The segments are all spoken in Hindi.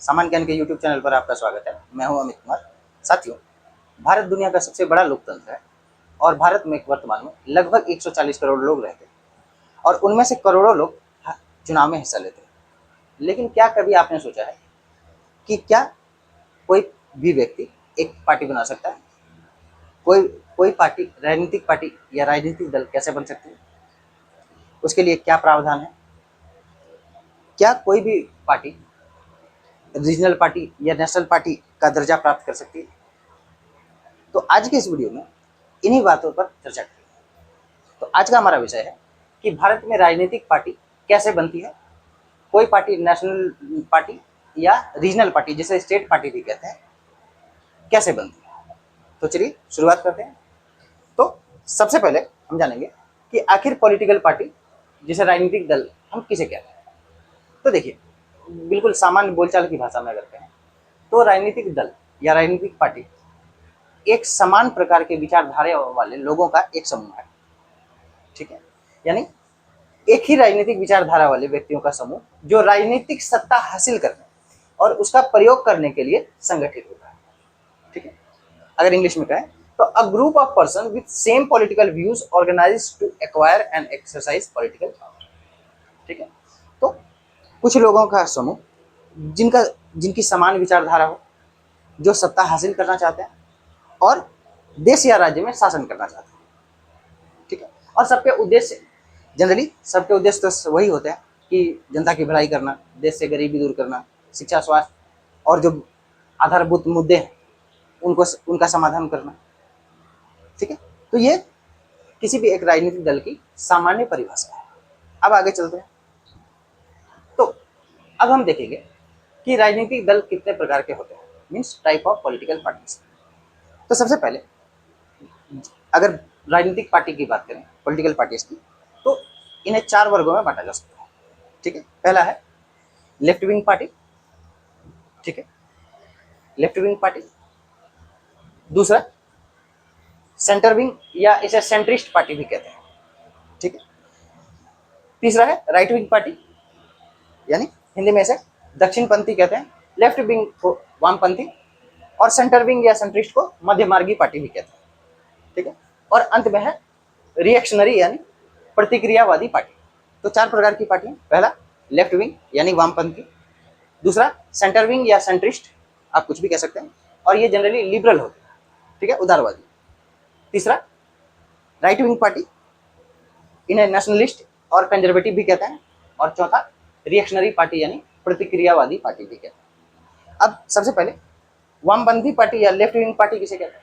सामान्य ज्ञान के यूट्यूब चैनल पर आपका स्वागत है। मैं हूं अमित कुमार। साथियों, भारत दुनिया का सबसे बड़ा लोकतंत्र है और भारत में वर्तमान में लगभग 140 करोड़ लोग रहते हैं और उनमें से करोड़ों लोग चुनाव में हिस्सा लेते हैं। लेकिन क्या कभी आपने सोचा है कि क्या कोई भी व्यक्ति एक पार्टी बना सकता है? कोई कोई पार्टी, राजनीतिक पार्टी या राजनीतिक दल कैसे बन सकती है? उसके लिए क्या प्रावधान है? क्या कोई भी पार्टी रीजनल पार्टी या नेशनल पार्टी का दर्जा प्राप्त कर सकती है? तो आज के इस वीडियो में इन्हीं बातों पर चर्चा करेंगे। तो आज का हमारा विषय है कि भारत में राजनीतिक पार्टी कैसे बनती है, कोई पार्टी नेशनल पार्टी या रीजनल पार्टी जिसे स्टेट पार्टी भी कहते हैं कैसे बनती है। तो चलिए शुरुआत करते हैं। तो सबसे पहले हम जानेंगे कि आखिर पॉलिटिकल पार्टी जिसे राजनीतिक दल हम किसे कहते हैं। तो देखिए, बिल्कुल सामान्य बोलचाल की भाषा में अगर कहें तो राजनीतिक दल या राजनीतिक पार्टी एक समान प्रकार के विचारधारा वाले लोगों का एक समूह है। ठीक है, यानी एक ही राजनीतिक विचारधारा वाले व्यक्तियों का समूह जो राजनीतिक सत्ता हासिल करने और उसका प्रयोग करने के लिए संगठित होता है। ठीक है, अगर इंग्लिश में कहें तो a group of person with same political views organised to acquire and exercise political power. ठीक है, तो कुछ लोगों का समूह जिनकी समान विचारधारा हो, जो सत्ता हासिल करना चाहते हैं और देश या राज्य में शासन करना चाहते हैं। ठीक है, और सबके उद्देश्य तो वही होते हैं कि जनता की भलाई करना, देश से गरीबी दूर करना, शिक्षा, स्वास्थ्य और जो आधारभूत मुद्दे हैं उनका समाधान करना। ठीक है, तो ये किसी भी एक राजनीतिक दल की सामान्य परिभाषा है। अब आगे चलते हैं। तो अब हम देखेंगे कि राजनीतिक दल कितने प्रकार के होते हैं, means type of political parties. तो सबसे पहले अगर राजनीतिक पार्टी की बात करें, पॉलिटिकल पार्टीज की, तो इन्हें 4 वर्गों में बांटा जा सकता है। ठीक है, पहला है लेफ्ट विंग पार्टी। ठीक है, लेफ्ट विंग पार्टी। दूसरा सेंटर विंग या इसे सेंट्रिस्ट पार्टी भी कहते हैं। ठीक है, तीसरा है राइट विंग पार्टी, यानी हिंदी में इसे दक्षिणपंथी कहते हैं। लेफ्ट विंग को वामपंथी और सेंटर विंग या सेंट्रिस्ट को मध्यमार्गी पार्टी भी कहते हैं। ठीक है, और अंत में है रिएक्शनरी यानी प्रतिक्रियावादी पार्टी। तो 4 प्रकार की पार्टी है। पहला लेफ्ट विंग यानी वामपंथी, दूसरा सेंटर विंग या सेंट्रिस्ट, आप कुछ भी कह सकते हैं, और ये जनरली लिबरल होते हैं। ठीक है, उदारवादी। तीसरा राइट विंग पार्टी, इन्हें नेशनलिस्ट और कंजर्वेटिव भी कहते हैं, और चौथा रिएक्शनरी पार्टी यानी प्रतिक्रियावादी पार्टी भी कहते हैं। अब सबसे पहले वामपंथी पार्टी या लेफ्ट विंग पार्टी किसे कहते हैं?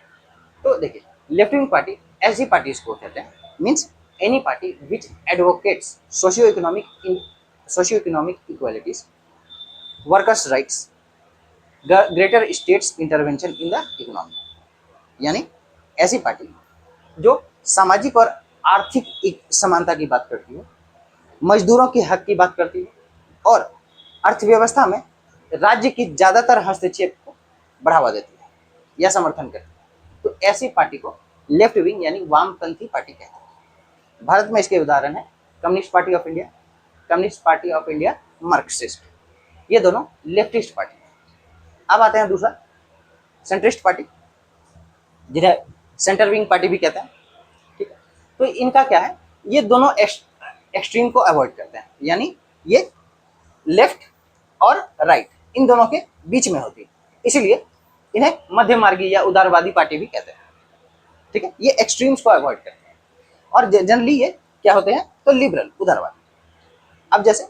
तो देखिए, लेफ्ट विंग पार्टी ऐसी पार्टीज को कहते हैं, means any party which advocates socio economic equalities, workers rights, greater states intervention in the economy. यानी ऐसी पार्टी जो सामाजिक और आर्थिक समानता की बात करती है, मजदूरों के हक की बात करती है और अर्थव्यवस्था में राज्य की ज्यादातर हस्तक्षेप को बढ़ावा देती है या समर्थन करती है। तो ऐसी पार्टी को लेफ्ट विंग यानी वामपंथी पार्टी कहते हैं। भारत में इसके उदाहरण है communist party of India, Marxist, ये दोनों लेफ्टिस्ट पार्टी है। अब आते हैं दूसरा सेंट्रिस्ट पार्टी, जिन्हें सेंटर विंग पार्टी भी कहते हैं। ठीक है, तो इनका क्या है, ये दोनों एक्सट्रीम को अवॉइड करते हैं, यानी ये लेफ्ट और राइट इन दोनों के बीच में होती है, इसीलिए इन्हें मध्यमार्गी या उदारवादी पार्टी भी कहते हैं। ठीक है, ये एक्सट्रीम्स को अवॉइड करते हैं और जनरली ये क्या होते हैं, तो लिबरल, उदारवादी। अब जैसे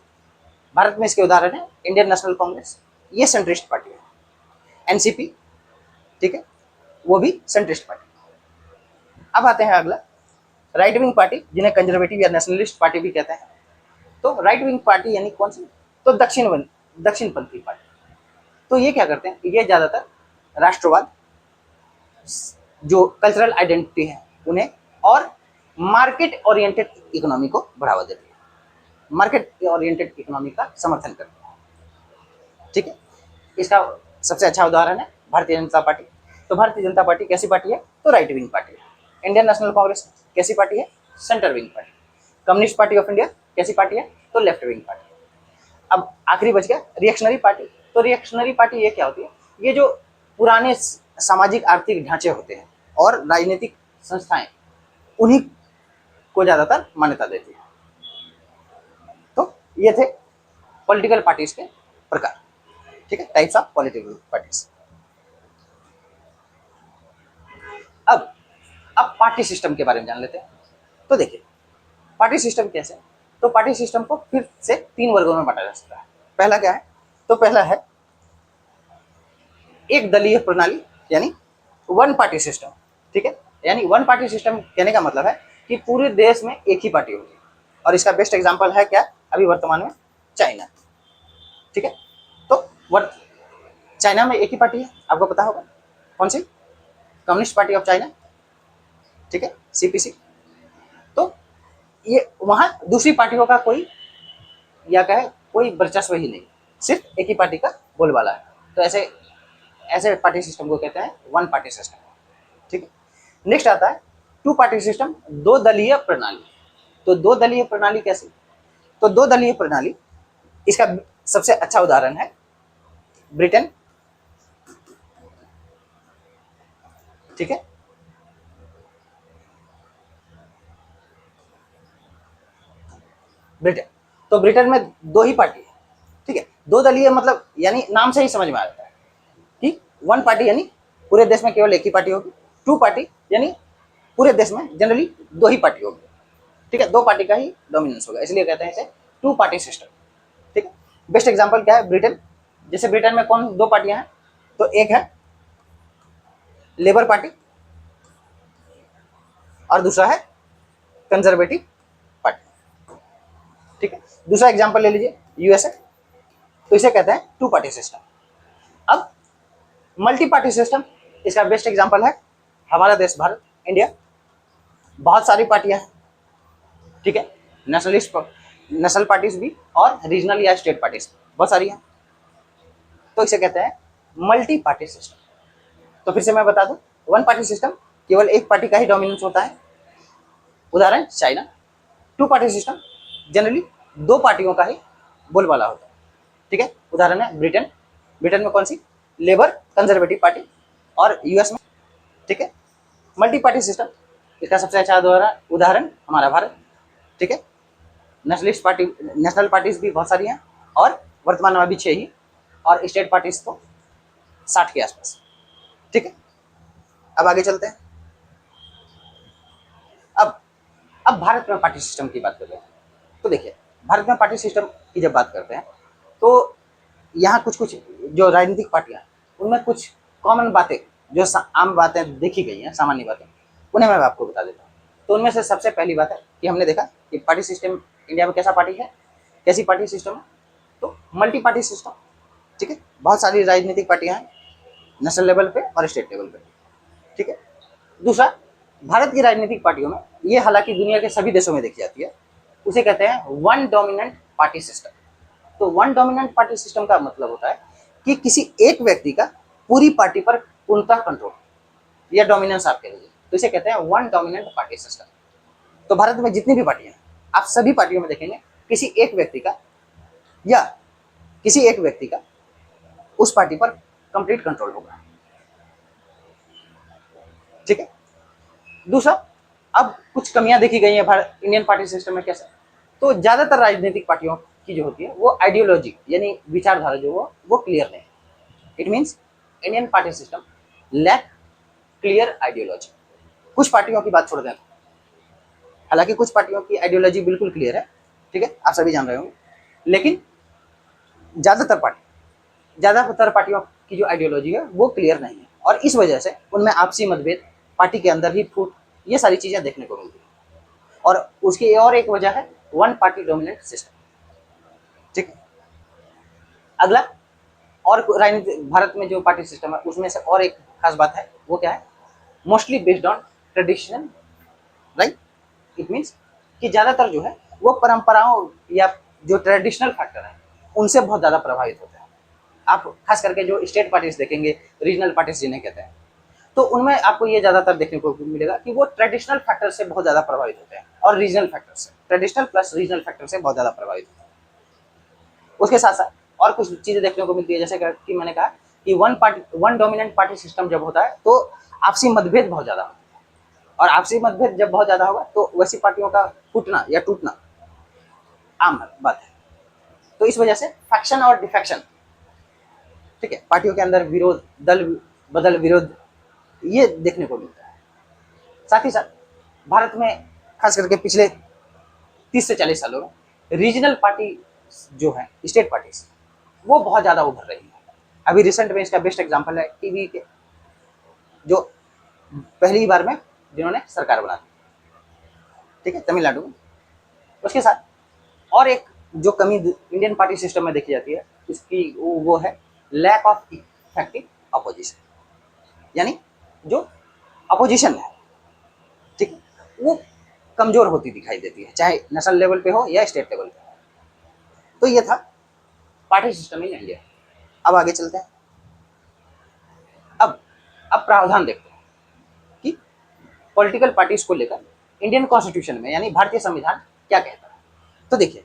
भारत में इसके उदाहरण है इंडियन नेशनल कांग्रेस, ये सेंट्रिस्ट पार्टी है। एनसीपी, ठीक है, वो भी सेंट्रिस्ट पार्टी। अब आते हैं अगला राइट विंग पार्टी, जिन्हें कंजर्वेटिव या नेशनलिस्ट पार्टी भी कहते हैं। तो राइट विंग पार्टी यानी कौन सी, तो दक्षिणपंथी पार्टी। तो ये क्या करते हैं, ये ज्यादातर राष्ट्रवाद, जो कल्चरल आइडेंटिटी है उन्हें, और मार्केट ओरिएंटेड इकोनॉमी को बढ़ावा देती है, मार्केट ओरिएंटेड इकोनॉमी का समर्थन करती है। ठीक है, इसका सबसे अच्छा उदाहरण है भारतीय जनता पार्टी। तो भारतीय जनता पार्टी कैसी पार्टी है, तो राइट विंग पार्टी है। इंडियन नेशनल कांग्रेस कैसी पार्टी है, centre wing party. Communist party of India कैसी पार्टी है, तो लेफ्ट विंग पार्टी। अब आखिरी बच गया रिएक्शनरी पार्टी। तो रिएक्शनरी पार्टी ये क्या होती है, ये जो पुराने सामाजिक आर्थिक ढांचे होते हैं और राजनीतिक संस्थाएं, उन्हीं को ज्यादातर मान्यता देती है। तो ये थे पॉलिटिकल पार्टीज के प्रकार, ठीक है, टाइप्स ऑफ पॉलिटिकल पार्टीज। अब पार्टी सिस्टम के बारे में जान लेते हैं। तो देखिए पार्टी सिस्टम कैसे, तो पार्टी सिस्टम को फिर से 3 वर्गों में बांटा जा सकता है। पहला क्या है, तो पहला है एक दलीय प्रणाली, यानी वन पार्टी सिस्टम, ठीक है। यानी वन पार्टी सिस्टम कहने का मतलब है कि पूरे देश में एक ही पार्टी होगी, और इसका बेस्ट एग्जांपल है क्या, अभी वर्तमान में चाइना, ठीक है। तो चाइना में एक ही पार्टी है, आपको पता होगा कौन सी, कम्युनिस्ट पार्टी ऑफ चाइना, ठीक है, सीपीसी। तो ये वहां दूसरी पार्टियों का कोई या कहे कोई वर्चस्व ही नहीं, सिर्फ एक ही पार्टी का बोलबाला है। तो ऐसे ऐसे पार्टी सिस्टम को कहते हैं वन पार्टी सिस्टम, ठीक है। नेक्स्ट आता है टू पार्टी सिस्टम, दो दलीय प्रणाली। तो दो दलीय प्रणाली कैसे, तो दो दलीय प्रणाली, इसका सबसे अच्छा उदाहरण है ब्रिटेन, ठीक है। ब्रिटेन, तो ब्रिटेन में दो ही पार्टी है, ठीक है। दो दलीय मतलब यानी नाम से ही समझ में आ जाता है कि वन पार्टी यानी पूरे देश में केवल एक ही पार्टी होगी, टू पार्टी यानी पूरे देश में जनरली दो ही पार्टी होगी, ठीक है, दो पार्टी का ही डोमिनेंस होगा, इसलिए कहते हैं इसे टू पार्टी सिस्टम, ठीक है। बेस्ट एग्जांपल क्या है, ब्रिटेन। जैसे ब्रिटेन में कौन दो पार्टियां हैं, तो एक है लेबर पार्टी और दूसरा है कंजर्वेटिव पार्टी, ठीक है। दूसरा एग्जांपल ले लीजिए यूएसए, तो इसे कहते हैं टू पार्टी सिस्टम। अब मल्टी पार्टी सिस्टम, इसका बेस्ट एग्जांपल है हमारा देश भारत, इंडिया। बहुत सारी पार्टियां हैं, ठीक है, नेशनल पार्टीज भी और रीजनल या स्टेट पार्टीज बहुत सारी हैं, तो इसे कहते हैं मल्टी पार्टी सिस्टम। तो फिर से मैं बता दूं, वन पार्टी सिस्टम केवल एक पार्टी का ही डोमिनेंस होता है, उदाहरण China. Two party system generally दो पार्टियों का ही बोलबाला होता है, ठीक है, उदाहरण है ब्रिटेन। ब्रिटेन में कौन सी, लेबर कंजर्वेटिव पार्टी, और यूएस में, ठीक है। मल्टी पार्टी सिस्टम, इसका सबसे अच्छा उदाहरण हमारा भारत, ठीक है। नेशनल पार्टीज भी बहुत सारी हैं, और वर्तमान में अभी 6 ही, और स्टेट पार्टीज तो 60 के आसपास, ठीक है। अब आगे चलते हैं। अब भारत में पार्टी सिस्टम की बात करते हैं। तो देखिए भारत में पार्टी सिस्टम की जब बात करते हैं, तो यहाँ कुछ कुछ जो राजनीतिक पार्टियां हैं, उनमें कुछ कॉमन बातें, जो आम बातें देखी गई हैं, सामान्य बातें, उन्हें मैं आपको बता देता हूँ। तो उनमें से सबसे पहली बात है कि हमने देखा कि पार्टी सिस्टम इंडिया में कैसा पार्टी है, कैसी पार्टी सिस्टम है, तो मल्टी पार्टी सिस्टम, ठीक है। बहुत सारी राजनीतिक पार्टियां हैं नेशनल लेवल पे और स्टेट लेवल पे, ठीक है। दूसरा, भारत की राजनीतिक पार्टियों में, ये हालांकि दुनिया के सभी देशों में देखी जाती है, उसे कहते हैं वन डोमिनेंट पार्टी सिस्टम। तो वन डोमिनेंट पार्टी सिस्टम का मतलब होता है कि किसी एक व्यक्ति का पूरी पार्टी पर पूर्णतः कंट्रोल या डोमिनेंस आप कह लीजिए, तो इसे कहते हैं वन डोमिनेंट पार्टी सिस्टम। तो भारत में जितनी भी पार्टियां हैं, आप सभी पार्टियों में देखेंगे किसी एक व्यक्ति का या किसी एक व्यक्ति का उस पार्टी पर कंप्लीट कंट्रोल होगा, ठीक है। दूसरा, अब कुछ कमियां देखी गई हैं भारत इंडियन पार्टी सिस्टम में, कैसे, तो ज्यादातर राजनीतिक पार्टियों की जो होती है वो आइडियोलॉजी यानी विचारधारा जो वो क्लियर नहीं है। It means Indian party system lack clear ideology. कुछ पार्टियों की बात छोड़ दें, हालांकि कुछ पार्टियों की आइडियोलॉजी बिल्कुल क्लियर है, ठीक है, आप सभी जान रहे होंगे, लेकिन ज्यादातर पार्टियों की जो आइडियोलॉजी है वो क्लियर नहीं है, और इस वजह से उनमें आपसी मतभेद, पार्टी के अंदर ही फूट, ये सारी चीजें देखने को मिलती है। और उसकी और एक वजह है वन पार्टी डोमिनेंट सिस्टम, ठीक है। अगला, और राजनीतिक भारत में जो पार्टी सिस्टम है उसमें से और एक खास बात है, वो क्या है, mostly based on tradition, right. It means कि ज्यादातर जो है वो परंपराओं या जो ट्रेडिशनल फैक्टर है उनसे बहुत ज्यादा प्रभावित होते हैं। आप खास करके जो स्टेट पार्टीज देखेंगे, रीजनल पार्टीज जिन्हें कहते हैं, तो उनमें आपको ये ज्यादातर देखने को मिलेगा कि वो ट्रेडिशनल फैक्टर से बहुत ज्यादा प्रभावित होते हैं, और रीजनल फैक्टर से, ट्रेडिशनल प्लस रीजनल फैक्टर से बहुत ज्यादा प्रभावित होते हैं। उसके साथ साथ और कुछ चीजें देखने को मिलती है, जैसे कि मैंने कहा कि वन डोमिनेंट पार्टी सिस्टम जब होता है तो आपसी मतभेद बहुत ज्यादा होता है, और आपसी मतभेद जब बहुत ज्यादा होगा तो वैसी पार्टियों का फूटना या टूटना आम बात है। तो इस वजह से फैक्शन और डिफेक्शन, ठीक है, पार्टियों के अंदर विरोध, दल बदल विरोध, ये देखने को मिलता है। साथ ही साथ भारत में खास करके पिछले 30 से 40 सालों में रीजनल पार्टी जो है, स्टेट पार्टीज, वो बहुत ज्यादा उभर रही है। अभी रिसेंट में इसका बेस्ट एग्जांपल है टीवी के, जो पहली बार में जिन्होंने सरकार बना दी, ठीक है, तमिलनाडु में। उसके साथ और एक जो कमी इंडियन पार्टी सिस्टम में देखी जाती है उसकी वो है लैक ऑफ इफेक्टिव अपोजिशन, यानी जो अपोजिशन है, ठीक है, वो कमजोर होती दिखाई देती है, चाहे नेशनल लेवल पे हो या स्टेट लेवल पे हो। तो ये था पार्टी सिस्टम इन इंडिया। अब आगे चलते हैं। अब प्रावधान देखते हैं कि पॉलिटिकल पार्टीज को लेकर इंडियन कॉन्स्टिट्यूशन में, यानी भारतीय संविधान क्या कहता है। तो देखिए,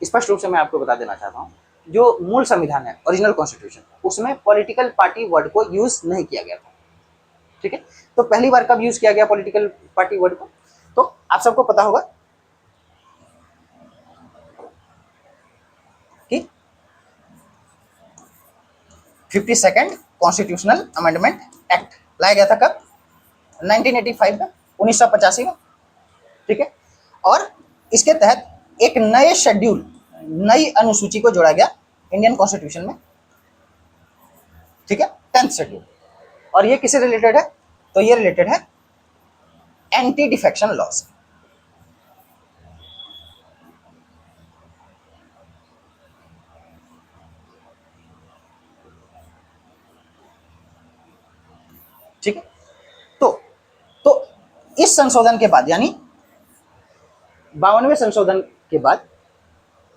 स्पष्ट रूप से मैं आपको बता देना चाहता हूँ, जो मूल संविधान है, ओरिजिनल कॉन्स्टिट्यूशन, उसमें पॉलिटिकल पार्टी वर्ड को यूज नहीं किया गया था, ठीक है। तो पहली बार कब यूज किया गया पॉलिटिकल पार्टी वर्ड को, तो आप सबको पता होगा कि 52nd कॉन्स्टिट्यूशनल अमेंडमेंट एक्ट लाया गया था कब, 1985 में, 1985 में, ठीक है। और इसके तहत एक नए शेड्यूल, नई अनुसूची को जोड़ा गया इंडियन कॉन्स्टिट्यूशन में, ठीक है, 10th शेड्यूल। और ये किससे रिलेटेड है, तो ये रिलेटेड है एंटी डिफेक्शन लॉ से, ठीक है। तो इस संशोधन के बाद, यानी 52वें संशोधन के बाद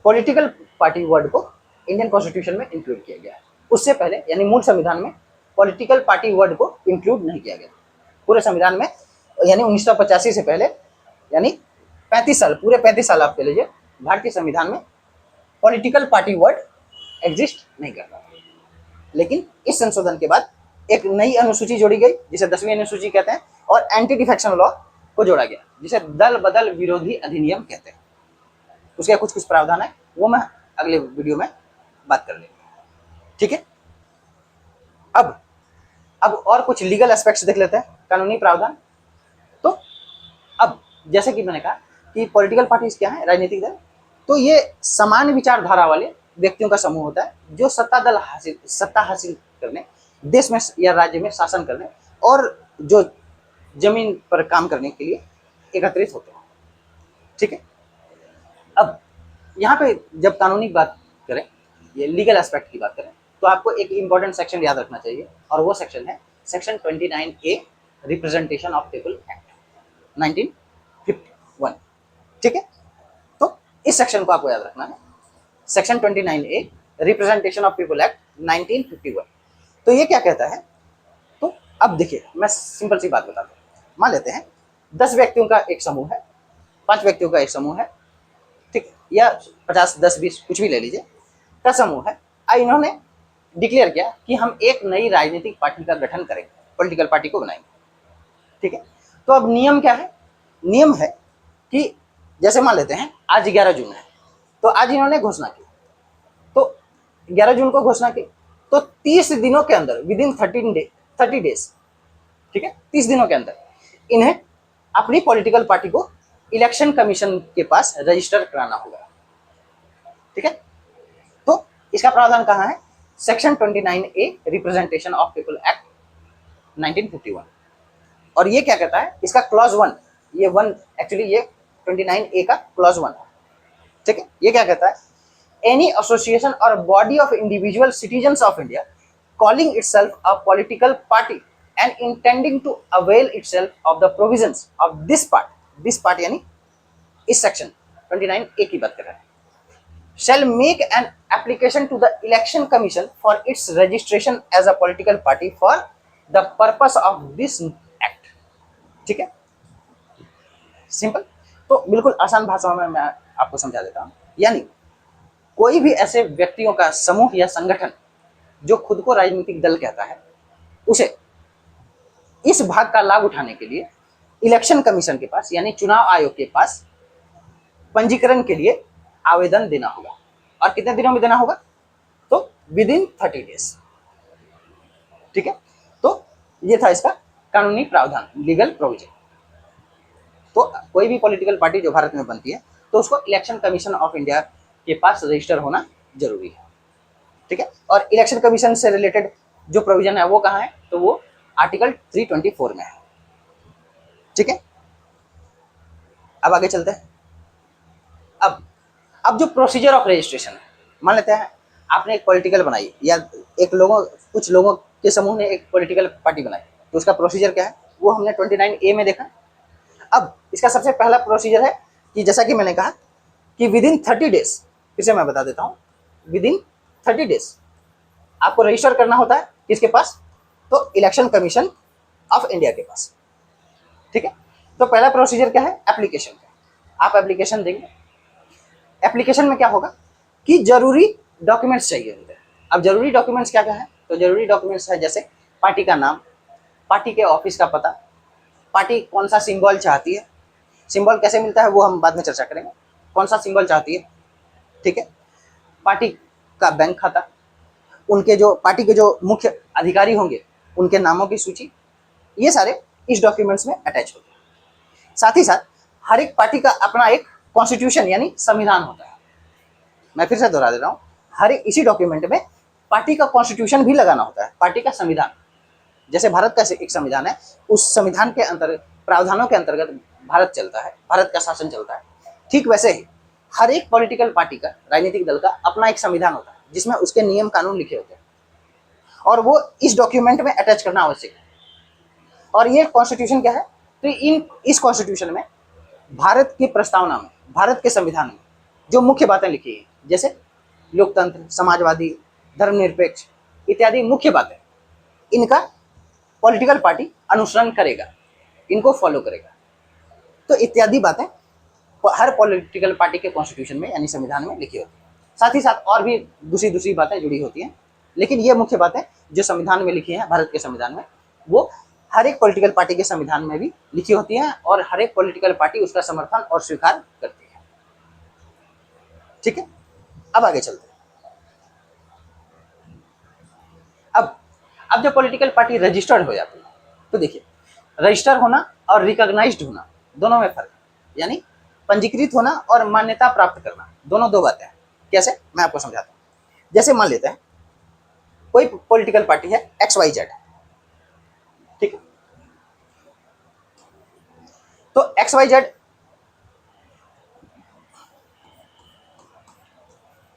पॉलिटिकल पार्टी वर्ड को इंडियन कॉन्स्टिट्यूशन में इंक्लूड किया गया है। उससे पहले, यानी मूल संविधान में पॉलिटिकल पार्टी वर्ड को इंक्लूड नहीं किया गया पूरे संविधान में, यानी 1985 से पहले, यानी 35 साल, पूरे 35 साल आप कह लीजिए, भारतीय संविधान में पॉलिटिकल पार्टी वर्ड एग्जिस्ट नहीं करता था। लेकिन इस संशोधन के बाद एक नई अनुसूची जोड़ी गई जिसे 10वीं अनुसूची कहते हैं, और एंटी डिफेक्शन लॉ को जोड़ा गया जिसे दल बदल विरोधी अधिनियम कहते हैं। उसके कुछ कुछ प्रावधान है, वो मैं अगले वीडियो में बात कर लेंगे, ठीक है। अब और कुछ लीगल एस्पेक्ट्स देख लेते हैं, कानूनी प्रावधान। तो अब जैसे कि मैंने कहा कि पॉलिटिकल पार्टीज क्या है, राजनीतिक दल, तो ये समान विचारधारा वाले व्यक्तियों का समूह होता है जो सत्ता हासिल करने, देश में या राज्य में शासन करने, और जो जमीन पर काम करने के लिए एकत्रित होते हैं, ठीक है। अब यहाँ पे जब कानूनी बात करें, ये लीगल एस्पेक्ट की बात करें, तो आपको एक इंपॉर्टेंट सेक्शन याद रखना चाहिए, और वो सेक्शन है section 29A, representation of people act 1951, ठीक है। तो इस सेक्शन को आपको याद रखना है, section 29A, representation of people act 1951। तो ये क्या कहता है, तो अब देखिए, मैं सिंपल सी बात बताता हूँ। मान लेते हैं 10 व्यक्तियों का एक समूह है, 5 व्यक्तियों का एक समूह है, ठीक है, या 50, 10, 20 कुछ भी ले लीजिए, का समूह है। इन्होंने डिक्लेयर किया कि हम एक नई राजनीतिक पार्टी का गठन करेंगे, पॉलिटिकल पार्टी को बनाएंगे, ठीक है। तो अब नियम क्या है, नियम है कि जैसे मान लेते हैं आज 11 जून है, तो आज इन्होंने घोषणा की, तो 11 जून को घोषणा की, तो 30 दिनों के अंदर, विद इन 30 डेज, ठीक है, 30 दिनों के अंदर इन्हें अपनी पॉलिटिकल पार्टी को इलेक्शन कमीशन के पास रजिस्टर कराना होगा, ठीक है। तो इसका प्रावधान कहाँ है, section 29A, representation of people act 1951। और ये क्या कहता है, इसका क्लॉज 1, ये 1 एक्चुअली ये 29A का क्लॉज 1 है, ठीक है। ये क्या कहता है, एनी एसोसिएशन और body of individual citizens of India calling itself a political party and intending to avail itself of the provisions of this part, यानी इस सेक्शन 29A की बात कर रहे हैं, shall make an application to the election commission for its registration as a political party for the purpose of this act, ठीक है, सिंपल। तो बिल्कुल आसान भाषा में मैं आपको समझा देता हूं, यानी कोई भी ऐसे व्यक्तियों का समूह या संगठन जो खुद को राजनीतिक दल कहता है, उसे इस भाग का लाभ उठाने के लिए इलेक्शन कमीशन के पास यानी चुनाव आयोग के पास पंजीकरण के लिए आवेदन देना होगा। और कितने दिनों में देना होगा? तो विद इन 30 डेज। ठीक है, तो ये था इसका कानूनी प्रावधान, लीगल प्रोविजन। तो कोई भी पॉलिटिकल पार्टी जो भारत में बनती है तो उसको इलेक्शन कमीशन ऑफ इंडिया के पास रजिस्टर होना जरूरी है। ठीक है, और इलेक्शन कमीशन से रिलेटेड जो प्रोविजन है वो कहाँ है? तो वो आर्टिकल 324 में है। ठीक है, अब आगे चलते हैं। अब जो प्रोसीजर ऑफ रजिस्ट्रेशन है, मान लेते हैं आपने एक पॉलिटिकल बनाई या कुछ लोगों के समूह ने एक पॉलिटिकल पार्टी बनाई, तो उसका प्रोसीजर क्या है वो हमने 29A में देखा। अब इसका सबसे पहला प्रोसीजर है कि जैसा कि मैंने कहा कि विद इन 30 डेज, फिर से मैं बता देता हूँ, विद इन 30 डेज आपको रजिस्टर करना होता है। किसके पास? तो इलेक्शन कमीशन ऑफ इंडिया के पास। ठीक है, तो पहला प्रोसीजर क्या है? एप्लीकेशन का। आप एप्लीकेशन देंगे। एप्लीकेशन में क्या होगा कि जरूरी डॉक्यूमेंट्स चाहिए होते हैं। अब जरूरी डॉक्यूमेंट्स क्या क्या है? तो जरूरी डॉक्यूमेंट्स है जैसे पार्टी का नाम, पार्टी के ऑफिस का पता, पार्टी कौन सा सिंबल चाहती है, सिंबल कैसे मिलता है वो हम बाद में चर्चा करेंगे, कौन सा सिंबल चाहती है। ठीक है, पार्टी का बैंक खाता, उनके जो पार्टी के जो मुख्य अधिकारी होंगे उनके नामों की सूची, ये सारे इस डॉक्यूमेंट्स में अटैच होते हैं। साथ ही साथ हर एक पार्टी का अपना एक कॉन्स्टिट्यूशन यानी संविधान होता है। मैं फिर से दोहरा दे रहा हूँ, हर एक इसी डॉक्यूमेंट में पार्टी का कॉन्स्टिट्यूशन भी लगाना होता है, पार्टी का संविधान। जैसे भारत का एक संविधान है, उस संविधान के अंतर्गत, प्रावधानों के अंतर्गत भारत चलता है, भारत का शासन चलता है। ठीक वैसे ही हर एक पॉलिटिकल पार्टी का, राजनीतिक दल का अपना एक संविधान होता है जिसमें उसके नियम कानून लिखे होते हैं और वो इस डॉक्यूमेंट में अटैच करना आवश्यक है। और ये कॉन्स्टिट्यूशन क्या है? तो इस कॉन्स्टिट्यूशन में भारत की प्रस्तावना में, भारत के संविधान में जो मुख्य बातें लिखी है, जैसे लोकतंत्र, समाजवादी, धर्मनिरपेक्ष इत्यादि मुख्य बातें, इनका पॉलिटिकल पार्टी अनुसरण करेगा, इनको फॉलो करेगा। तो इत्यादि बातें हर पॉलिटिकल पार्टी के कॉन्स्टिट्यूशन में यानी संविधान में लिखी होती है। साथ ही साथ और भी दूसरी बातें जुड़ी होती हैं, लेकिन ये मुख्य बातें जो संविधान में लिखी हैं, भारत के संविधान में, वो हर एक पॉलिटिकल पार्टी के संविधान में भी लिखी होती हैं और हर एक पॉलिटिकल पार्टी उसका समर्थन और स्वीकार करती है। ठीक है, अब आगे चलते हैं। अब जब पॉलिटिकल पार्टी रजिस्टर्ड हो जाती है, तो देखिए, रजिस्टर होना और रिकॉग्नाइज्ड होना दोनों में फर्क है। यानी पंजीकृत होना और मान्यता प्राप्त करना, दोनों दो बातें हैं। कैसे? मैं आपको समझाता हूँ। जैसे मान लेते हैं कोई पॉलिटिकल पार्टी है XYZ, ठीक है, तो XYZ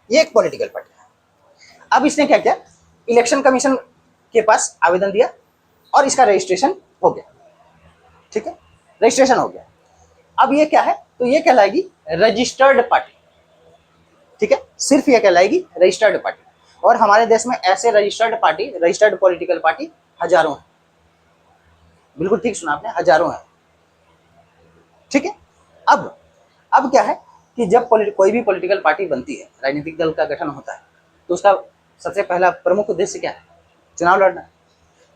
ये एक पॉलिटिकल पार्टी है। अब इसने क्या किया? इलेक्शन कमीशन के पास आवेदन दिया और इसका रजिस्ट्रेशन हो गया। ठीक है, रजिस्ट्रेशन हो गया। अब ये क्या है? तो ये कहलाएगी रजिस्टर्ड पार्टी। ठीक है, सिर्फ ये कहलाएगी रजिस्टर्ड पार्टी। और हमारे देश में ऐसे registered party, registered political party हजारों हैं। बिल्कुल ठीक सुना आपने, हजारों हैं। ठीक है, अब क्या है कि जब कोई भी पॉलिटिकल पार्टी बनती है, राजनीतिक दल का गठन होता है, तो उसका सबसे पहला प्रमुख उद्देश्य क्या है? चुनाव लड़ना।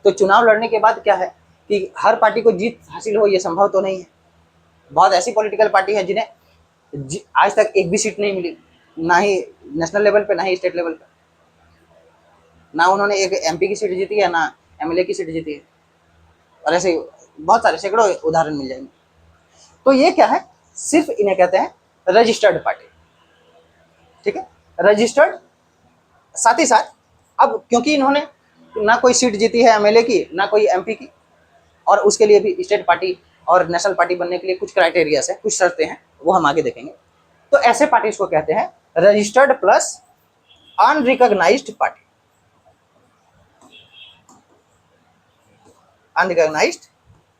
तो चुनाव लड़ने के बाद क्या है कि हर पार्टी को जीत हासिल हो ये संभव तो नहीं है। बहुत ऐसी पॉलिटिकल पार्टी है जिन्हें आज तक एक भी सीट नहीं मिली, ना ही नेशनल लेवल पे, ना ही स्टेट लेवल पे, ना उन्होंने एक MP की सीट जीती है, ना MLA की सीट जीती है। और ऐसे बहुत सारे सैकड़ों उदाहरण मिल जाएंगे। तो ये क्या है? सिर्फ इन्हें कहते हैं रजिस्टर्ड पार्टी। ठीक है, रजिस्टर्ड। साथ ही साथ अब क्योंकि इन्होंने ना कोई सीट जीती है MLA की, ना कोई MP की, और उसके लिए भी स्टेट पार्टी और नेशनल पार्टी बनने के लिए कुछ क्राइटेरियाज है, कुछ शर्तें हैं, वो हम आगे देखेंगे। तो ऐसे पार्टीज को कहते हैं registered plus unrecognised party. Unrecognised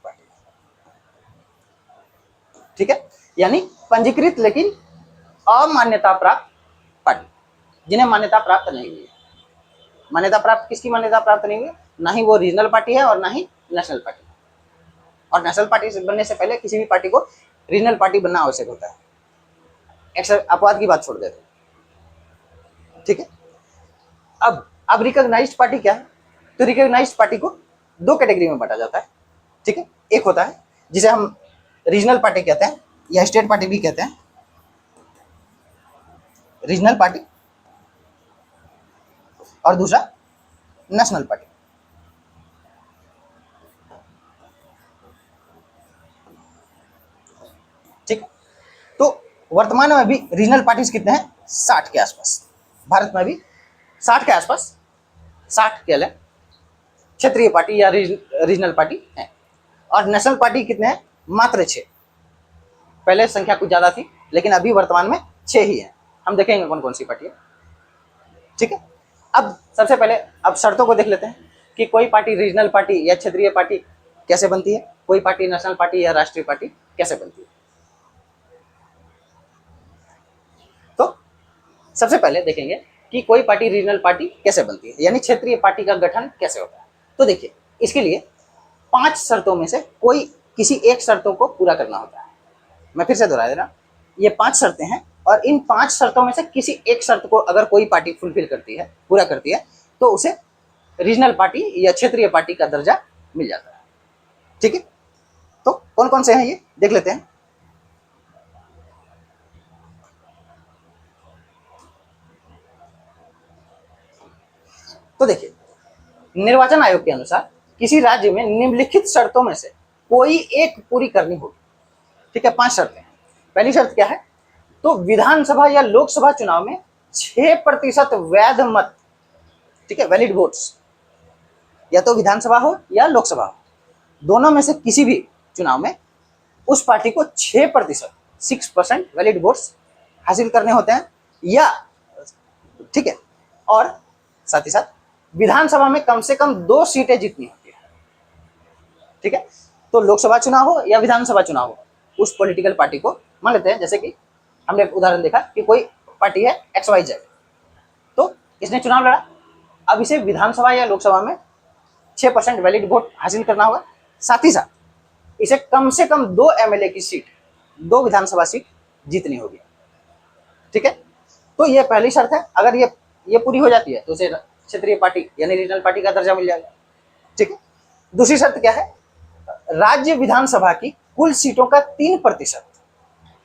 party, ठीक है, यानी पंजीकृत लेकिन अमान्यता प्राप्त पार्टी, जिन्हें मान्यता प्राप्त नहीं हुई है। मान्यता प्राप्त किसकी मान्यता प्राप्त नहीं हुई? ना ही वो रीजनल पार्टी है और ना ही नेशनल पार्टी। और नेशनल पार्टी बनने से पहले किसी भी पार्टी को रीजनल पार्टी बनना आवश्यक होता है। अपवाद की बात छोड़ देते हैं। ठीक है। अब रिकॉग्नाइज्ड पार्टी क्या है? तो रिकॉग्नाइज्ड पार्टी को दो कैटेगरी में बांटा जाता है, ठीक है। एक होता है जिसे हम रीजनल पार्टी कहते हैं या स्टेट पार्टी भी कहते हैं, रीजनल पार्टी, और दूसरा नेशनल पार्टी। ठीक। तो वर्तमान में भी रीजनल पार्टीज कितने हैं? 60 के आसपास। भारत में भी 60 के आसपास, 60 कह लें, क्षेत्रीय पार्टी या रीजनल पार्टी है। और नेशनल पार्टी कितने हैं? मात्र 6। पहले संख्या कुछ ज्यादा थी, लेकिन अभी वर्तमान में 6 ही है। हम देखेंगे कौन कौन सी पार्टी है, ठीक है। अब सबसे पहले अब शर्तों को देख लेते हैं कि कोई पार्टी रीजनल पार्टी या क्षेत्रीय पार्टी कैसे बनती है, कोई पार्टी नेशनल पार्टी या राष्ट्रीय पार्टी कैसे बनती है। तो सबसे पहले देखेंगे कि कोई पार्टी रीजनल पार्टी कैसे बनती है, यानी क्षेत्रीय पार्टी का गठन कैसे होता है। तो देखिए, इसके लिए 5 शर्तों में से कोई किसी एक शर्तों को पूरा करना होता है। मैं फिर से दोहरा दे रहा हूं, ये 5 शर्तें हैं और इन 5 शर्तों में से किसी एक शर्त को अगर कोई पार्टी फुलफिल करती है, पूरा करती है, तो उसे रीजनल पार्टी या क्षेत्रीय पार्टी का दर्जा मिल जाता है, ठीक है। तो कौन कौन से हैं ये देख लेते हैं। तो देखिए, निर्वाचन आयोग के अनुसार किसी राज्य में निम्नलिखित शर्तों में से कोई एक पूरी करनी होगी, ठीक है। 5 शर्तें। पहली शर्त क्या है? तो विधानसभा या लोकसभा चुनाव में 6% वैध मत, ठीक है, वैलिड वोट्स, या तो विधानसभा हो या लोकसभा हो, दोनों में से किसी भी चुनाव में उस पार्टी को 6% वैलिड वोट्स हासिल करने होते हैं, या ठीक है, और साथ ही साथ विधानसभा में कम से कम 2 सीटें जीतनी होती है, ठीक है। तो लोकसभा चुनाव हो या विधानसभा चुनाव हो, उस पॉलिटिकल पार्टी को मान लेते हैं, जैसे कि हमने एक उदाहरण देखा कि कोई पार्टी है XYZ, तो इसने चुनाव लड़ा, अब इसे विधानसभा या लोकसभा में 6% वैलिड वोट हासिल करना होगा, साथ ही साथ इसे कम से कम 2 MLA की सीट, 2 विधानसभा सीट जीतनी होगी, ठीक है। तो ये पहली शर्त है। अगर ये पूरी हो जाती है तो उसे क्षेत्रीय पार्टी यानी रीजनल पार्टी का दर्जा मिल जाएगा, ठीक है। दूसरी शर्त क्या है? राज्य विधानसभा की कुल सीटों का 3%,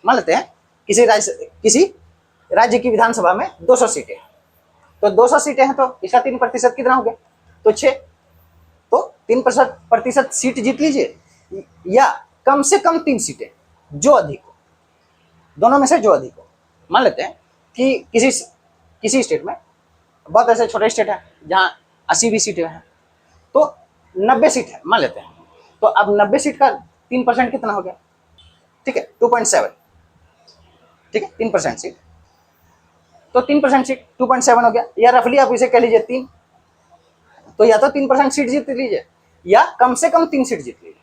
मान लेते हैं किसी राज्य की विधानसभा में 200 सीटें, तो 200 सीटें हैं, तो इसका 3% कितना हो गया? तो 6। तो 3% सीट जीत लीजिए, या कम से कम 3 सीटें, जो अधिक हो, दोनों में से जो अधिक हो। मान लेते हैं कि किसी स्टेट में, बहुत ऐसे छोटे स्टेट है जहां 80 भी सीटें हैं, तो 90 सीट है मान लेते हैं, तो अब 90 सीट का 3% कितना हो गया? ठीक है, 2.7, ठीक है, 3% सीट, तो 3% सीट 2.7 हो गया, या रफली आप इसे कह लीजिए 3। तो या तो 3% सीट जीत लीजिए या कम से कम 3 सीट जीत लीजिए,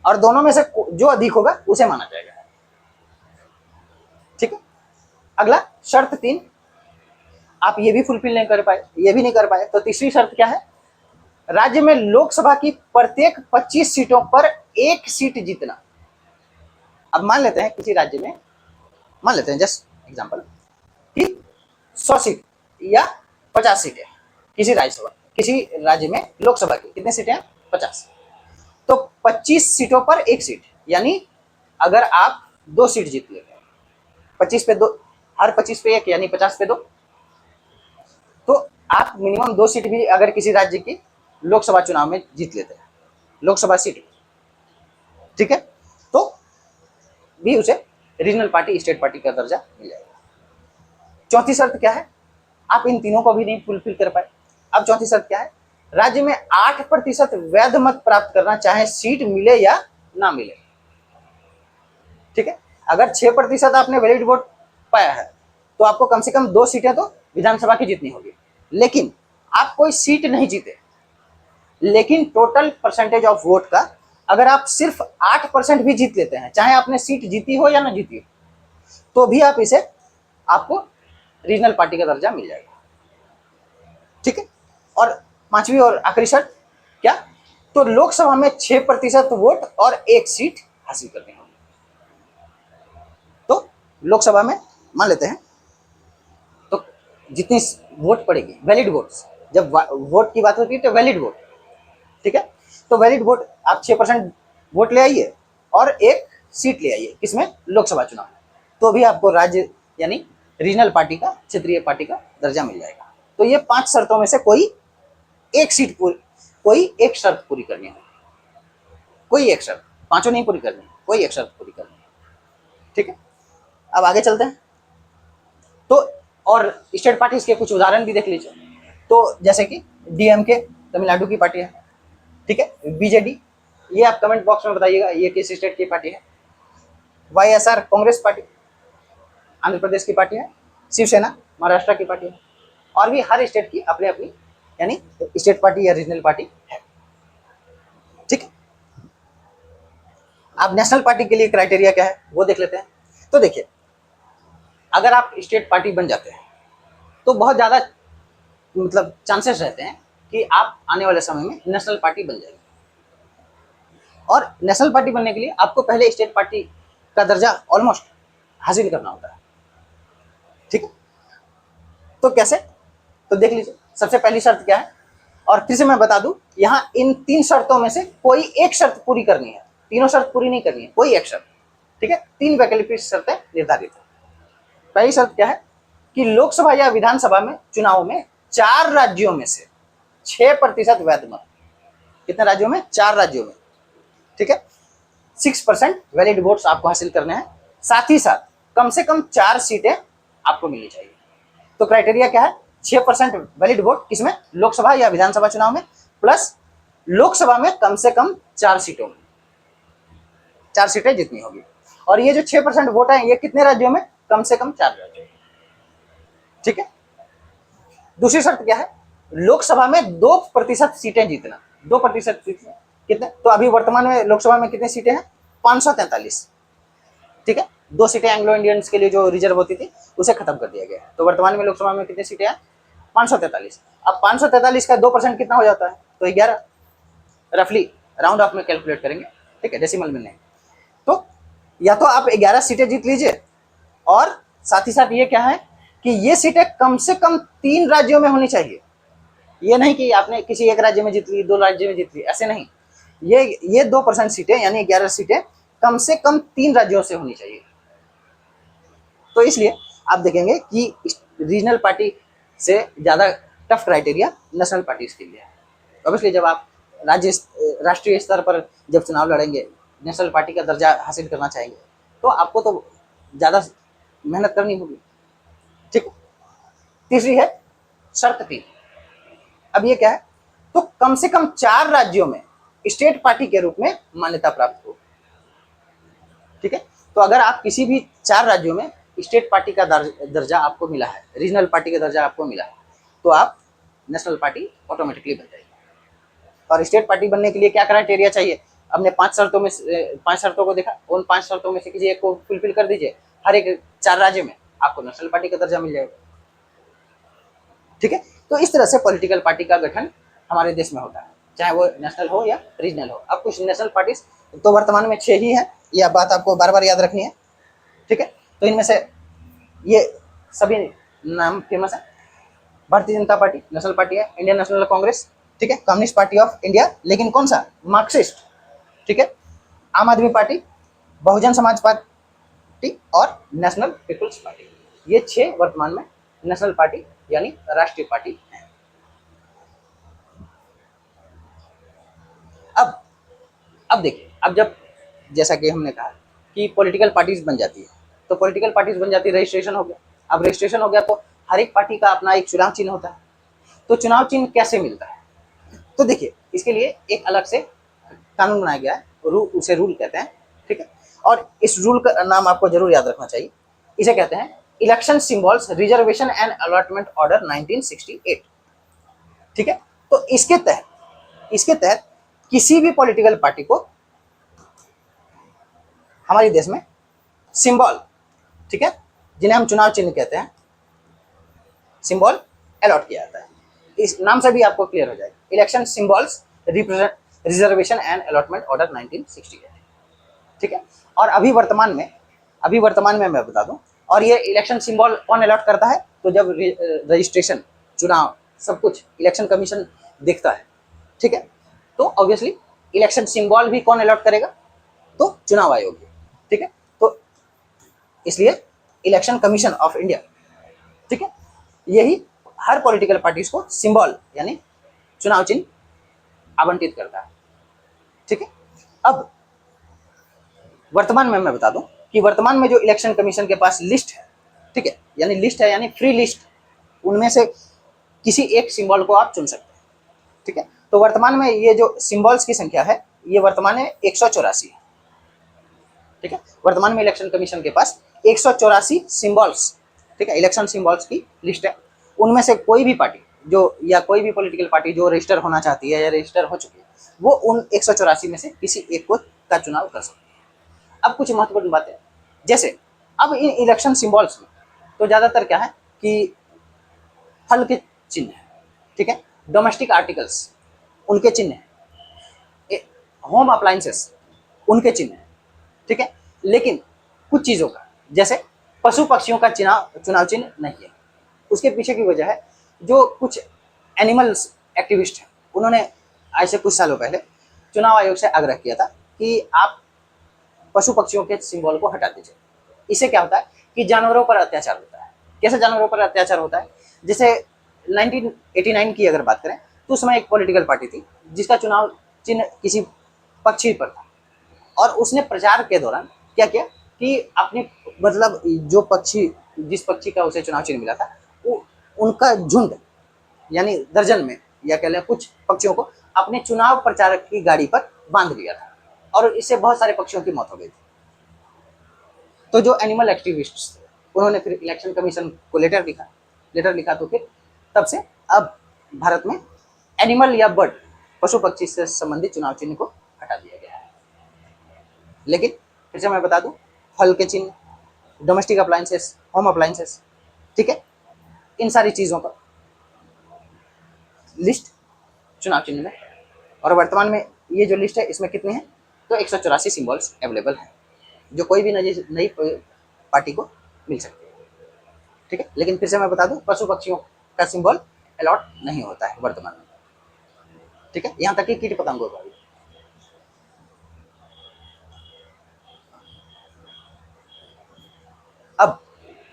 और दोनों में से जो अधिक होगा उसे माना जाएगा, ठीक है। अगला शर्त 3, आप ये भी फुलफिल नहीं कर पाए, ये भी नहीं कर पाए, तो तीसरी शर्त क्या है? राज्य में लोकसभा की प्रत्येक 25 सीटों पर 1 सीट जीतना। अब मान लेते हैं किसी राज्य में, मान लेते हैं जस्ट एग्जांपल कि 100 सीट या 50 सीटें किसी राज्य में लोकसभा की कितनी सीटें हैं? 50। तो 25 सीटों पर 1 सीट, यानी अगर आप 2 सीट जीत लेते हैं, 25 पे 2, हर 25 पे 1, यानी 50 पे 2, तो आप मिनिमम 2 सीट भी अगर किसी राज्य की लोकसभा चुनाव में जीत लेते हैं, लोकसभा सीट, ठीक है, तो भी उसे रीजनल पार्टी, स्टेट पार्टी का दर्जा मिल जाएगा। चौथी शर्त क्या है? आप इन तीनों को भी नहीं फुलफिल कर पाए। अब चौथी शर्त क्या है? राज्य में 8% वैध मत प्राप्त करना, चाहे सीट मिले या ना मिले, ठीक है। अगर 6% आपने वैलिड वोट पाया है तो आपको कम से कम 2 सीटें तो विधानसभा की जीतनी होगी, लेकिन आप कोई सीट नहीं जीते, लेकिन टोटल परसेंटेज ऑफ वोट का अगर आप सिर्फ 8% भी जीत लेते हैं, चाहे आपने सीट जीती हो या ना जीती हो, तो भी आपको रीजनल पार्टी का दर्जा मिल जाएगा, ठीक है। और पांचवी और आखिरी शर्त क्या? तो लोकसभा में 6% वोट और 1 सीट हासिल करनी होगी। तो लोकसभा में मान लेते हैं, तो जितनी वोट पड़ेगी, वैलिड वोट्स, जब वोट की बात होती है तो वैलिड वोट, ठीक है, तो वैलिड वोट आप 6% वोट ले आइए और एक सीट ले आइए, किसमें, लोकसभा चुनाव में, तो भी आपको राज्य यानी रीजनल पार्टी का, क्षेत्रीय पार्टी का दर्जा मिल जाएगा। तो ये 5 शर्तों में से कोई एक शर्त पूरी करनी है, कोई एक शर्त, पांचों नहीं पूरी करनी, कोई एक शर्त पूरी करनी है, ठीक है। अब आगे चलते हैं। तो और स्टेट पार्टीज के कुछ उदाहरण भी देख लीजिए। तो जैसे कि डीएमके तमिलनाडु की पार्टी है, ठीक है, बीजेडी, ये आप कमेंट बॉक्स में बताइएगा ये किस स्टेट की पार्टी है। वाईएसआर कांग्रेस पार्टी आंध्र प्रदेश की पार्टी है। शिवसेना महाराष्ट्र की पार्टी है। और भी हर स्टेट की अपनी अपनी यानी स्टेट पार्टी या रीजनल पार्टी है, ठीक है। अब नेशनल पार्टी के लिए क्राइटेरिया क्या है वो देख लेते हैं। तो देखिए, अगर आप स्टेट पार्टी बन जाते हैं तो बहुत ज़्यादा मतलब चांसेस रहते हैं कि आप आने वाले समय में नेशनल पार्टी बन जाएगी। और नेशनल पार्टी बनने के लिए आपको पहले स्टेट पार्टी का दर्जा ऑलमोस्ट हासिल करना होता है, ठीक है। तो कैसे, तो देख लीजिए, सबसे पहली शर्त क्या है, और फिर से मैं बता दूं, यहाँ इन 3 शर्तों में से कोई एक शर्त पूरी करनी है, तीनों शर्त पूरी नहीं करनी है, कोई एक शर्त, ठीक है। 3 वैकल्पिक शर्तें निर्धारित है। पहली शर्त क्या है कि लोकसभा या विधानसभा में चुनाव में 4 राज्यों में से 6% वैध मत, कितने राज्यों में, 4 राज्यों में, ठीक है, 6% वैलिड वोट्स आपको हासिल करने हैं। साथ ही साथ कम से कम 4 सीटें आपको मिलनी चाहिए। तो क्राइटेरिया क्या है, 6% वैलिड वोट किसमें, लोकसभा या विधानसभा चुनाव में, प्लस लोकसभा में कम से कम 4 सीटों में, 4 सीटें जितनी होगी। और ये जो 6% वोट है ये कितने राज्यों में, कम से कम 4 राज्यों में, ठीक है। दूसरी शर्त क्या है, लोकसभा में 2% सीटें जीतना, 2% सीटें कितने, तो अभी वर्तमान में लोकसभा में कितनी सीटें हैं, 543, ठीक है। 2 सीटें एंग्लो इंडियंस के लिए जो रिजर्व होती थी उसे खत्म कर दिया गया है। तो वर्तमान में लोकसभा में कितनी सीटें हैं, 543। अब 543 का 2% कितना हो जाता है, तो 11, रफली राउंड ऑफ में कैलकुलेट करेंगे, ठीक है, डेसिमल में नहीं। तो या तो आप 11 सीटें जीत लीजिए, और साथ ही साथ ये क्या है कि ये सीटें कम से कम 3 राज्यों में होनी चाहिए। ये नहीं कि आपने किसी एक राज्य में जीत ली, 2 राज्य में जीत ली, ऐसे नहीं। ये 2% सीटें यानी 11 सीटें कम से कम 3 राज्यों से होनी चाहिए। तो इसलिए आप देखेंगे कि रीजनल पार्टी से ज़्यादा टफ क्राइटेरिया नेशनल पार्टीज के लिए है। ऑब्वियसली जब आप राष्ट्रीय स्तर पर जब चुनाव लड़ेंगे, नेशनल पार्टी का दर्जा हासिल करना चाहेंगे, तो आपको तो ज़्यादा मेहनत करनी होगी, ठीक। तीसरी है शर्त 3। अब ये क्या है, तो कम से कम 4 राज्यों में स्टेट पार्टी के रूप में मान्यता प्राप्त हो, ठीक है। तो अगर आप किसी भी 4 राज्यों में स्टेट पार्टी का दर्जा आपको मिला है, रीजनल पार्टी का दर्जा आपको मिला है, तो आप नेशनल पार्टी ऑटोमेटिकली बन जाएगी। और स्टेट पार्टी बनने के लिए क्या क्राइटेरिया चाहिए, हमने 5 शर्तों को देखा, उन 5 शर्तों में से किसी एक को फुलफिल कर दीजिए, हर एक 4 राज्य में आपको नेशनल पार्टी का दर्जा मिल जाएगा, ठीक है। तो इस तरह से पॉलिटिकल पार्टी का गठन हमारे देश में होता है, चाहे वो नेशनल हो या रीजनल हो। अब कुछ नेशनल पार्टीज तो वर्तमान में 6 ही है, यह बात आपको बार बार याद रखनी है, ठीक है। तो इनमें से ये सभी नाम फेमस है, Bharatiya Janata party national party है, इंडियन नेशनल कांग्रेस, ठीक है, कम्युनिस्ट पार्टी ऑफ इंडिया, लेकिन कौन सा, मार्क्सिस्ट, ठीक है, आम आदमी पार्टी, बहुजन समाज पार्टी और नेशनल पीपुल्स पार्टी। ये 6 वर्तमान में नेशनल पार्टी यानी राष्ट्रीय पार्टी है। अब देखिए, अब जब जैसा कि हमने कहा कि पॉलिटिकल पार्टीज बन जाती है, तो पॉलिटिकल पार्टीज बन जाती है, रजिस्ट्रेशन हो गया। अब रजिस्ट्रेशन हो गया तो हर एक पार्टी का अपना एक चुनाव चिन्ह होता है। तो चुनाव चिन्ह कैसे मिलता है, तो देखिए इसके लिए एक अलग से कानून बनाया गया है, उसे रूल कहते हैं, ठीक है। और इस रूल का नाम आपको जरूर याद रखना चाहिए, इसे कहते हैं election symbols reservation and allotment order 1968, ठीक है। तो इसके तहत किसी भी पॉलिटिकल पार्टी को हमारे देश में सिंबल, ठीक है, जिन्हें हम चुनाव चिन्ह कहते हैं, सिंबल अलॉट किया जाता है। इस नाम से भी आपको क्लियर हो जाएगा, election symbols reservation and allotment order 1968, ठीक है। और अभी वर्तमान में मैं बता दूं, और ये इलेक्शन सिंबल कौन अलॉट करता है? तो जब रजिस्ट्रेशन, चुनाव, सब कुछ इलेक्शन कमीशन देखता है, ठीक है। तो ऑब्वियसली इलेक्शन सिंबल भी कौन अलॉट करेगा? तो चुनाव आयोग, ठीक है। तो इसलिए इलेक्शन कमीशन ऑफ इंडिया, ठीक है, यही हर पॉलिटिकल पार्टीज को सिंबल यानी चुनाव चिन्ह आवंटित करता है, ठीक है। अब वर्तमान में मैं बता दूं कि वर्तमान में जो इलेक्शन कमीशन के पास लिस्ट है, ठीक है, यानी लिस्ट है यानी फ्री लिस्ट, उनमें से किसी एक सिंबल को आप चुन सकते हैं, ठीक है। तो वर्तमान में ये जो सिंबल्स की संख्या है ये वर्तमान में 184 है, ठीक है। वर्तमान में इलेक्शन कमीशन के पास 184 सिंबल्स, ठीक है, इलेक्शन सिंबल्स की लिस्ट है। उनमें से कोई भी पार्टी जो या कोई भी पॉलिटिकल पार्टी जो रजिस्टर होना चाहती है या रजिस्टर हो चुकी है, वो उन 184 में से किसी एक को का चुनाव कर सकती है। अब कुछ महत्वपूर्ण बातें, जैसे अब इन इलेक्शन सिंबल्स में तो ज़्यादातर क्या है कि फल के चिन्ह है, ठीक है, डोमेस्टिक आर्टिकल्स उनके चिन्ह है, होम अप्लायंसेस उनके चिन्ह है, ठीक है। लेकिन कुछ चीज़ों का, जैसे पशु पक्षियों का चुनाव चिन्ह नहीं है। उसके पीछे की वजह है जो कुछ एनिमल्स एक्टिविस्ट हैं, उन्होंने आज से कुछ सालों पहले चुनाव आयोग से आग्रह किया था कि आप पशु पक्षियों के सिंबल को हटा दीजिए। इससे क्या होता है कि जानवरों पर अत्याचार होता है। कैसे जानवरों पर अत्याचार होता है? जैसे 1989 की अगर बात करें तो उस समय एक पॉलिटिकल पार्टी थी जिसका चुनाव चिन्ह किसी पक्षी पर था, और उसने प्रचार के दौरान क्या किया कि अपने मतलब जो पक्षी, जिस पक्षी का उसे चुनाव चिन्ह मिला था, वो उनका झुंड यानी दर्जन में या कह लें कुछ पक्षियों को अपने चुनाव प्रचारक की गाड़ी पर बांध लिया था, और इससे बहुत सारे पक्षियों की मौत हो गई थी। तो जो एनिमल एक्टिविस्ट्स थे उन्होंने फिर इलेक्शन कमीशन को लेटर लिखा तो फिर तब से अब भारत में एनिमल या बर्ड, पशु पक्षी से संबंधित चुनाव चिन्ह को हटा दिया गया है। लेकिन फिर से मैं बता दूं, फल के चिन्ह, डोमेस्टिक अप्लायंसेस, होम अप्लायंसेस, ठीक है, इन सारी चीज़ों का लिस्ट चुनाव चिन्ह में, और वर्तमान में ये जो लिस्ट है इसमें कितने हैं? तो 184 सिंबल्स अवेलेबल हैं जो कोई भी नई पार्टी को मिल सकती है, ठीक है। लेकिन फिर से मैं बता दूं, पशु पक्षियों का सिंबल अलॉट नहीं होता है वर्तमान में, ठीक है, यहाँ तक कि कीट पतंगों का भी।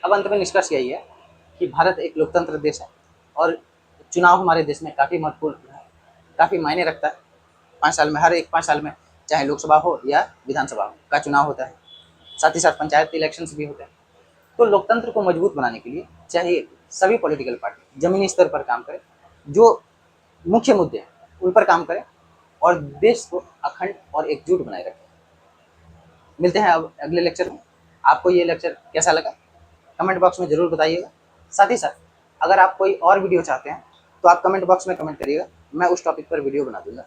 अब अंत में निष्कर्ष यही है कि भारत एक लोकतंत्र देश है और चुनाव हमारे देश में काफ़ी महत्वपूर्ण है, काफ़ी मायने रखता है। 5 साल में, हर एक 5 साल में, चाहे लोकसभा हो या विधानसभा हो, का चुनाव होता है। साथ ही साथ पंचायत इलेक्शंस भी होते हैं। तो लोकतंत्र को मजबूत बनाने के लिए चाहिए सभी पॉलिटिकल पार्टी जमीनी स्तर पर काम करें, जो मुख्य मुद्दे हैं उन पर काम करें और देश को अखंड और एकजुट बनाए रखें। मिलते हैं अब अगले लेक्चर में। आपको ये लेक्चर कैसा लगा कमेंट बॉक्स में ज़रूर बताइएगा। साथ ही साथ अगर आप कोई और वीडियो चाहते हैं तो आप कमेंट बॉक्स में कमेंट करिएगा, मैं उस टॉपिक पर वीडियो बना दूंगा।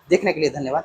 देखने के लिए धन्यवाद।